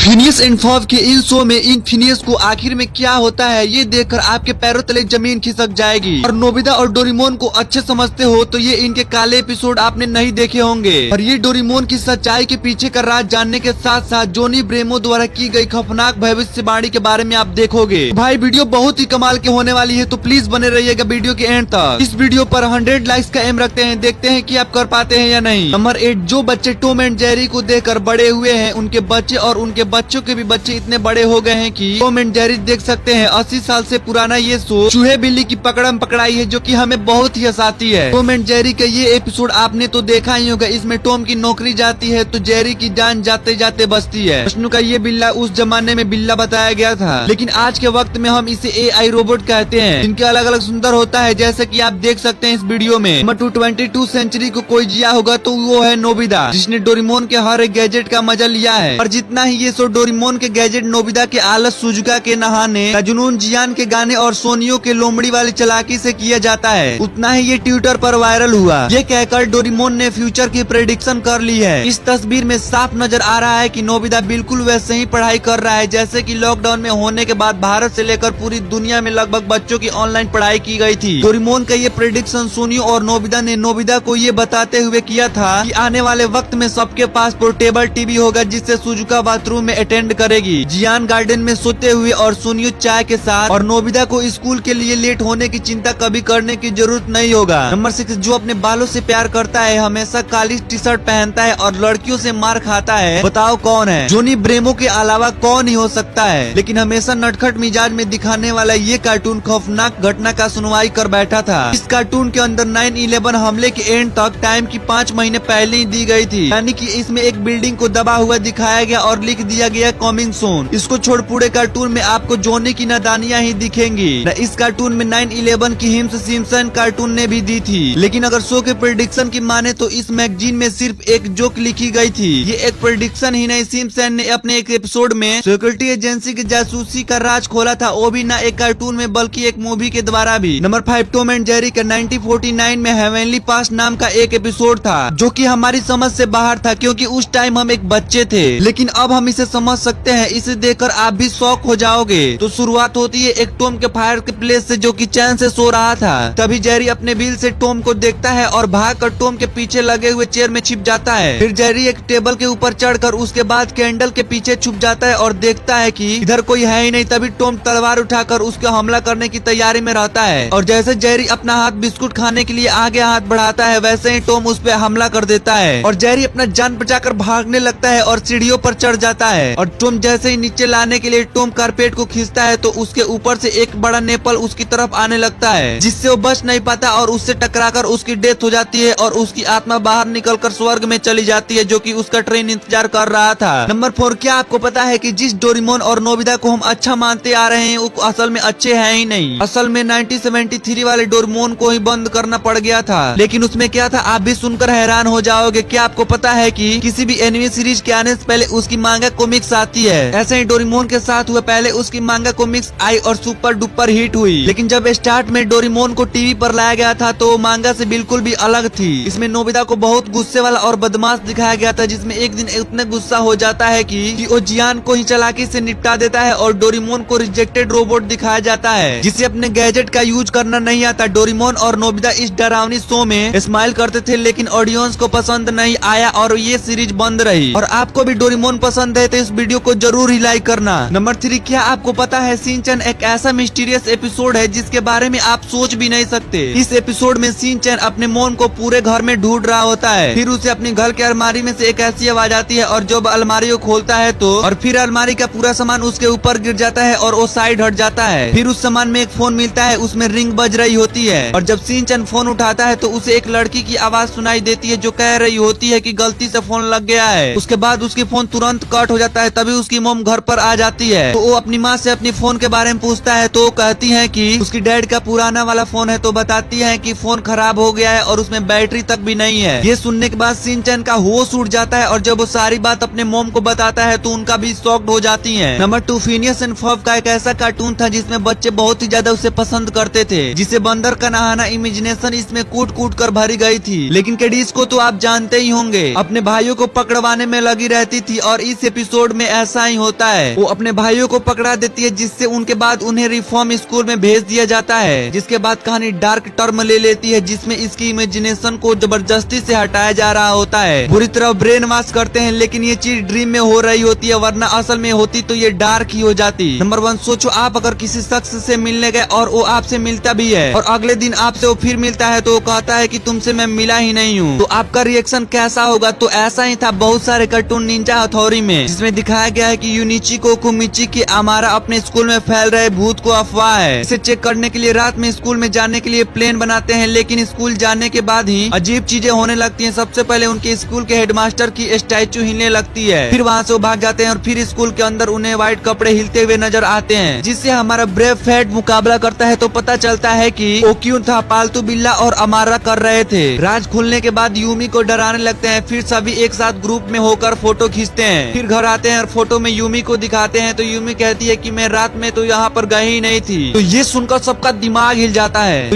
Phineas and Ferb के इन show में इन Phineas को आखिर में क्या होता है ये देखकर आपके पैरों तले जमीन खिसक जाएगी। और नोबिता और डोरेमोन को अच्छे समझते हो तो ये इनके काले एपिसोड आपने नहीं देखे होंगे। और ये डोरेमोन की सच्चाई के पीछे का राज जानने के साथ साथ जॉनी ब्रेमो द्वारा की गई खौफनाक भविष्यवाणी के बारे में आप देखोगे। भाई वीडियो बहुत ही कमाल के होने वाली है, तो प्लीज बने रहिएगा वीडियो के एंड तक। इस वीडियो पर 100 लाइक्स का एम रखते हैं, देखते हैं कि आप कर पाते हैं या नहीं। नंबर 8, जो बच्चे टॉम एंड जेरी को देखकर बड़े हुए हैं उनके बच्चे और उनके बच्चों के भी बच्चे इतने बड़े हो गए हैं कि टॉम एंड जेरी देख सकते हैं। 80 साल से पुराना ये शो चूहे बिल्ली की पकड़म पकड़ाई है, जो कि हमें बहुत ही हंसाती है। टॉम एंड जेरी का ये एपिसोड आपने तो देखा ही होगा। इसमें टॉम की नौकरी जाती है तो जेरी की जान जाते जाते बचती है। विष्णु का ये बिल्ला उस जमाने में बिल्ला बताया गया था, लेकिन आज के वक्त में हम इसे AI रोबोट कहते हैं, जिनके अलग अलग सुंदर होता है, जैसे कि आप देख सकते हैं इस वीडियो में। नंबर 22 सेंचुरी को कोई जिया होगा तो वो है नोबिता, जिसने डोरेमोन के हर एक गैजेट का मजा लिया है। और जितना ही ये शो डोरेमोन के गैजेट, नोबिता के आलस, सुजुका के नहाने का जुनून, जियान के गाने और सोनियो के लोमड़ी वाली चालाकी से किया जाता है, उतना ही ये ट्विटर पर वायरल हुआ। ये कहकर डोरेमोन ने फ्यूचर की प्रेडिक्शन कर ली है। इस तस्वीर में साफ नजर आ रहा है कि नोबिता बिल्कुल वैसे ही पढ़ाई कर रहा है जैसे कि लॉकडाउन में होने के बाद भारत से लेकर पूरी दुनिया में लगभग बच्चों की ऑनलाइन पढ़ाई की गई थी। डोरेमोन का ये प्रेडिक्शन सोनियो और नोबिता ने नोबिता को ये बताते हुए किया था कि आने वाले वक्त में सबके पास पोर्टेबल टीवी होगा, जिससे सुजुका बाथरूम में अटेंड करेगी, जियान गार्डन में सोते हुए और सोनियो चाय के साथ, और नोबिता को स्कूल के लिए लेट होने की चिंता कभी करने की जरूरत नहीं होगा। नंबर 6, जो अपने बालों से प्यार करता है, हमेशा काली टी शर्ट पहनता है और लड़कियों से मार खाता है, बताओ कौन है? जॉनी ब्रेमो के अलावा कौन ही हो सकता है? लेकिन हमेशा नटखट मिजाज में दिखाने वाला ये कार्टून खौफनाक घटना का सुनवाई कर बैठा था। इस कार्टून के अंदर 9/11 हमले के एंड तक टाइम की 5 महीने पहले ही दी गई थी, यानी कि इसमें एक बिल्डिंग को दबा हुआ दिखाया गया और लिख दिया गया कमिंग सून। इसको छोड़ पूरे कार्टून में आपको जॉनी की नादानियां ही दिखेंगी। इस कार्टून में 9/11 की हिंस सिम्पसन कार्टून ने भी दी थी, लेकिन अगर शो के प्रेडिक्शन की माने तो इस मैगजीन में सिर्फ एक जोक लिखी गई थी। ये एक प्रेडिक्शन ही नहीं, सिम्पसन ने अपने एक एपिसोड में सिक्योरिटी एजेंसी की जासूसी का राज खोला था, वो भी ना एक कार्टून में बल्कि एक मूवी के द्वारा भी। नंबर 5, टॉम एंड जेरी का 1949 में हेवनली पास्ट नाम का एक एपिसोड था, जो कि हमारी समझ से बाहर था, क्योंकि उस टाइम हम एक बच्चे थे, लेकिन अब हम इसे समझ सकते हैं। इसे देखकर आप भी शॉक हो जाओगे। तो शुरुआत होती है एक टॉम के फायर के प्लेस से, जो कि चैन से सो रहा था। तभी जेरी अपने व्हील से टॉम को देखता है और भागकर टॉम के पीछे लगे हुए चेयर में छिप जाता है। फिर जेरी एक टेबल के ऊपर चढ़कर उसके बाद कैंडल के पीछे छुप जाता है और देखता है कि इधर कोई है ही नहीं। तभी टॉम तलवार उठाकर उसको हमला करने की तैयारी में रहता है, और जैसे जेरी अपना हाथ बिस्कुट खाने के लिए आगे हाथ बढ़ाता है, वैसे ही टॉम उस पर हमला कर देता है और जेरी अपना जान बचाकर भागने लगता है और सीढ़ियों पर चढ़ जाता है। और टॉम जैसे ही नीचे लाने के लिए टॉम कारपेट को खींचता है तो उसके ऊपर से एक बड़ा नेपल उसकी तरफ आने लगता है, जिससे वो बच नहीं पाता और उससे टकराकर उसकी डेथ हो जाती है और उसकी आत्मा बाहर निकलकर स्वर्ग में चली जाती है, जो कि उसका ट्रेन इंतजार कर रहा था। नंबर 4, क्या आपको पता है कि जिस डोरेमोन और नोबिता को हम अच्छा मानते आ रहे हैं वो असल में अच्छे हैं ही नहीं। असल में 1973 वाले डोरेमोन को ही बंद करना पड़ गया था, लेकिन उसमें क्या था आप भी सुनकर हैरान हो जाओगे। क्या आपको पता है कि किसी भी एनिमे सीरीज के आने से पहले उसकी मांगा कॉमिक्स आती है? ऐसे ही डोरेमोन के साथ हुआ, पहले उसकी मांगा कॉमिक्स आई और सुपर डुपर हिट हुई, लेकिन जब स्टार्ट में डोरेमोन को टीवी पर लाया गया था तो मांगा से बिल्कुल भी अलग थी। इसमें नोबिता को बहुत गुस्से वाला और बदमाश दिखाया गया था, जिसमें एक दिन इतना गुस्सा हो जाता है कि वो जियान को ही चालाकी से निपटा देता है और डोरेमोन को रिजेक्टेड रोबोट दिखाया जाता है, जिसे अपने गैजेट का यूज करना नहीं आता। डोरेमोन और नोबिता इस डरावनी शो में स्माइल करते थे, लेकिन ऑडियंस को पसंद नहीं आया और ये सीरीज बंद रही। और आपको भी डोरेमोन पसंद है तो इस वीडियो को जरूर ही लाइक करना। नंबर 3, क्या आपको पता है शिनचैन एक ऐसा मिस्टीरियस एपिसोड है जिसके बारे में आप सोच भी नहीं सकते। इस एपिसोड में शिनचैन अपने मोन को पूरे घर में ढूंढ रहा होता है, फिर उसे अपने घर के अलमारी में से एक ऐसी आवाज आती है और जब अलमारी को खोलता है तो और फिर अलमारी का पूरा सामान उसके ऊपर गिर जाता है और वो साइड हट जाता है। फिर उस सामान में एक फोन मिलता है, उसमें रिंग बज रही होती है, और जब शिनचैन फोन उठाता है तो उसे एक लड़की की आवाज सुनाई देती है जो कह रही होती है कि गलती से फोन लग गया है। उसके बाद उसकी फोन तुरंत कट हो जाता है। तभी उसकी मॉम घर पर आ जाती है तो वो अपनी माँ से अपनी फोन के बारे में पूछता है, तो कहती है कि उसकी डैड का पुराना वाला फोन है तो बताती है कि फोन खराब हो गया है और उसमें बैटरी तक भी नहीं है। ये सुनने के बाद शिनचैन का होश उड़ जाता है और जब वो सारी बात अपने मॉम को बताता है तो उनका भी शॉक्ड हो जाती है। नंबर 2 फिनियस एंड फर्ब का एक ऐसा कार्टून था जिसमें बच्चे बहुत ही ज्यादा उसे पसंद करते थे, जिसे बंदर का नहाना इमेजिनेशन इसमें कूट कूट कर भरी गई थी। लेकिन कैडिस को तो आप जानते ही होंगे, अपने भाइयों को पकड़वाने में लगी रहती थी और इस एपिसोड में ऐसा ही होता है। वो अपने भाइयों को पकड़ा देती है जिससे उनके बाद उन्हें रिफॉर्म स्कूल में भेज दिया जाता है, जिसके बाद कहानी डार्क टर्म ले लेती है जिसमें इसकी इमेजिनेशन को जबरदस्ती से हटाया जा रहा होता है। बुरी तरह ब्रेन वॉश करते हैं, लेकिन ये चीज ड्रीम में हो रही होती है, वरना असल में होती तो ये डार्क ही हो जाती। नंबर 1 सोचो, आप अगर किसी शख्स से मिलने गए और वो आपसे मिलता भी है और अगले दिन आपसे वो फिर मिलता है तो वो कहता है कि तुमसे मैं मिला ही नहीं हूँ, तो आपका रिएक्शन कैसा होगा? तो ऐसा ही था बहुत सारे कार्टून निंजा हथौड़ी में, जिसमें दिखाया गया है कि यूनिची को कुमिची की अमारा अपने स्कूल में फैल रहे भूत को अफवाह है। इसे चेक करने के लिए रात में स्कूल में जाने के लिए प्लान बनाते हैं, लेकिन स्कूल जाने के बाद ही अजीब चीजें होने लगती हैं। सबसे पहले उनके स्कूल के हेडमास्टर की स्टैचू हिलने लगती है, फिर वहाँ से वो भाग जाते हैं और फिर स्कूल के अंदर उन्हें व्हाइट कपड़े हिलते हुए नजर आते हैं, जिससे हमारा ब्रेव फैट मुकाबला करता है तो पता चलता है कि वो क्यों था पालतू बिल्ला और अमारा कर रहे थे। राज खुलने के बाद यूमी को डराने लगते हैं, फिर सभी एक साथ ग्रुप में होकर फोटो खींचते हैं, फिर घर आते हैं और फोटो में यूमी को दिखाते हैं तो यूमी कहती है कि मैं रात में तो यहाँ पर गई ही नहीं थी। तो ये सुनकर सबका दिमाग हिल जाता है।